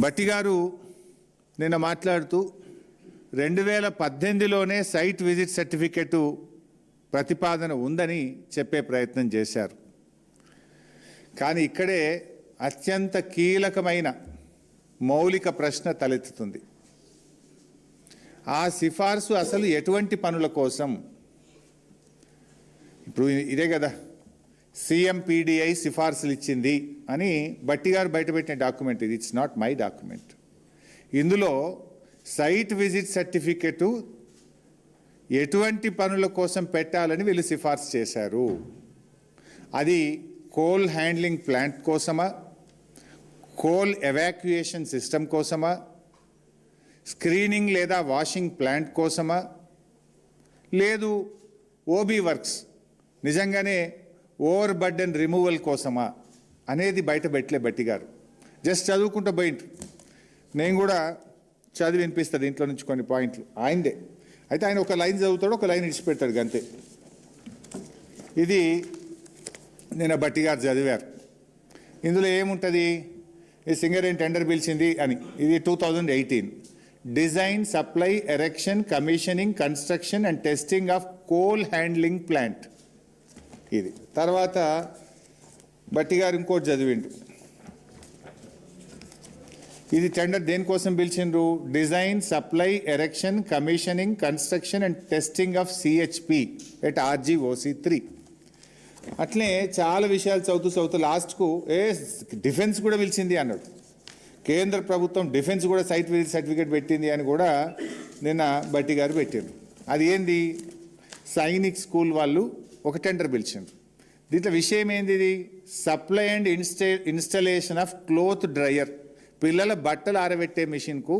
భట్టి గారు నిన్న మాట్లాడుతూ 2018లోనే సైట్ విజిట్ సర్టిఫికెట్ ప్రతిపాదన ఉందని చెప్పే ప్రయత్నం చేశారు. కానీ ఇక్కడే అత్యంత కీలకమైన మౌలిక ప్రశ్న తలెత్తుతుంది. ఆ సిఫార్సు అసలు ఎటువంటి పనుల కోసం? ఇప్పుడు ఇదే కదా CMPDI సిఫార్సులు ఇచ్చింది అని భట్టి గారు బయటపెట్టిన డాక్యుమెంట్ ఇది. It's not my document. ఇందులో సైట్ విజిట్ సర్టిఫికెట్ ఎటువంటి పనుల కోసం పెట్టాలని వీళ్ళు సిఫార్సు చేశారు. అది కోల్ హ్యాండ్లింగ్ ప్లాంట్ కోసమా, కోల్ ఎవాక్యుయేషన్ సిస్టమ్ కోసమా, స్క్రీనింగ్ లేదా వాషింగ్ ప్లాంట్ కోసమా, లేదు ఓబీ వర్క్స్ నిజంగానే ఓవర్ బర్డెన్ రిమూవల్ కోసమా అనేది బయట పెట్టలే భట్టి గారు. జస్ట్ చదువుకుంటూ పోయింట్రు. నేను కూడా చదివి వినిపిస్తాను దీంట్లో నుంచి కొన్ని పాయింట్లు ఆయనదే. అయితే ఆయన ఒక లైన్ చదువుతాడు, ఒక లైన్ ఇడిచిపెడతాడు అంతే. ఇది నేను భట్టి గారు చదివారు. ఇందులో ఏముంటుంది? ఈ సింగరేణి టెండర్ పిలిచింది అని. ఇది 2018 design, supply, erection, commissioning, construction and testing of coal handling plant. ఇది తర్వాత భట్టి గారు ఇంకోటి చదివిండు. ఇది టెండర్ దేనికోసం పిలిచిండ్రు? Design, supply, erection, commissioning, construction and testing of CHP at RGOC3. అట్లే చాలా విషయాలు చదువుతూ లాస్ట్కు డిఫెన్స్ కూడా పిలిచింది అన్నాడు. కేంద్ర ప్రభుత్వం డిఫెన్స్ కూడా సైట్ విజిట్ సర్టిఫికేట్ పెట్టింది అని కూడా నిన్న భట్టి గారు పెట్టారు. అది ఏంది? సైనిక్ స్కూల్ వాళ్ళు ఒక టెండర్ పిలిచిండ్రు. దీంట్లో విషయం ఏంది? ఇది supply and installation of cloth dryer, పిల్లల బట్టలు ఆరబెట్టే మిషన్కు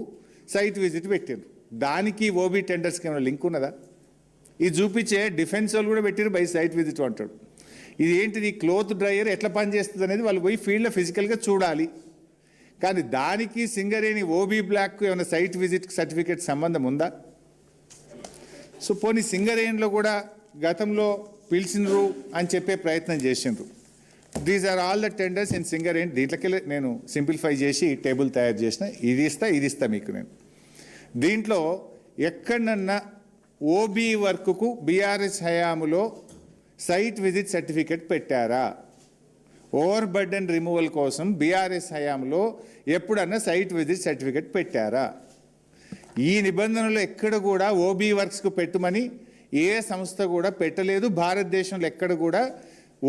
సైట్ విజిట్ పెట్టిండ్రు. దానికి ఓబీ టెండర్స్కి ఏమైనా లింక్ ఉన్నదా? ఇది చూపించే డిఫెన్స్ వాళ్ళు కూడా పెట్టారు బై సైట్ విజిట్ అంటాడు. ఇది ఏంటిది? క్లోత్ డ్రయర్ ఎట్లా పనిచేస్తుంది అనేది వాళ్ళు పోయి ఫీల్డ్లో ఫిజికల్గా చూడాలి. కానీ దానికి సింగరేణి ఓబీ బ్లాక్కు ఏమైనా సైట్ విజిట్ సర్టిఫికేట్ సంబంధం ఉందా? సో పోనీ సింగరేణిలో కూడా గతంలో పిలిచినరు అని చెప్పే ప్రయత్నం చేసిండ్రు. These are all the tenders in Singareni. దీంట్లోకి నేను సింప్లిఫై చేసి టేబుల్ తయారు చేసిన. ఇది ఇస్తా మీకు నేను. దీంట్లో ఎక్కడన్నా ఓబీ వర్క్కు BRS హయాములో సైట్ విజిట్ సర్టిఫికెట్ పెట్టారా? ఓవర్ బర్డెన్ రిమూవల్ కోసం BRS హయాంలో ఎప్పుడన్నా సైట్ విజిట్ సర్టిఫికెట్ పెట్టారా? ఈ నిబంధనలు ఎక్కడ కూడా ఓబీ వర్క్స్కు పెట్టమని ఏ సంస్థ కూడా పెట్టలేదు. భారతదేశంలో ఎక్కడ కూడా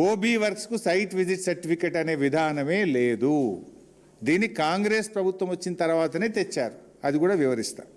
ఓబీ వర్క్స్కు సైట్ విజిట్ సర్టిఫికెట్ అనే విధానమే లేదు. దీన్ని కాంగ్రెస్ ప్రభుత్వం వచ్చిన తర్వాతనే తెచ్చారు. అది కూడా వివరిస్తా.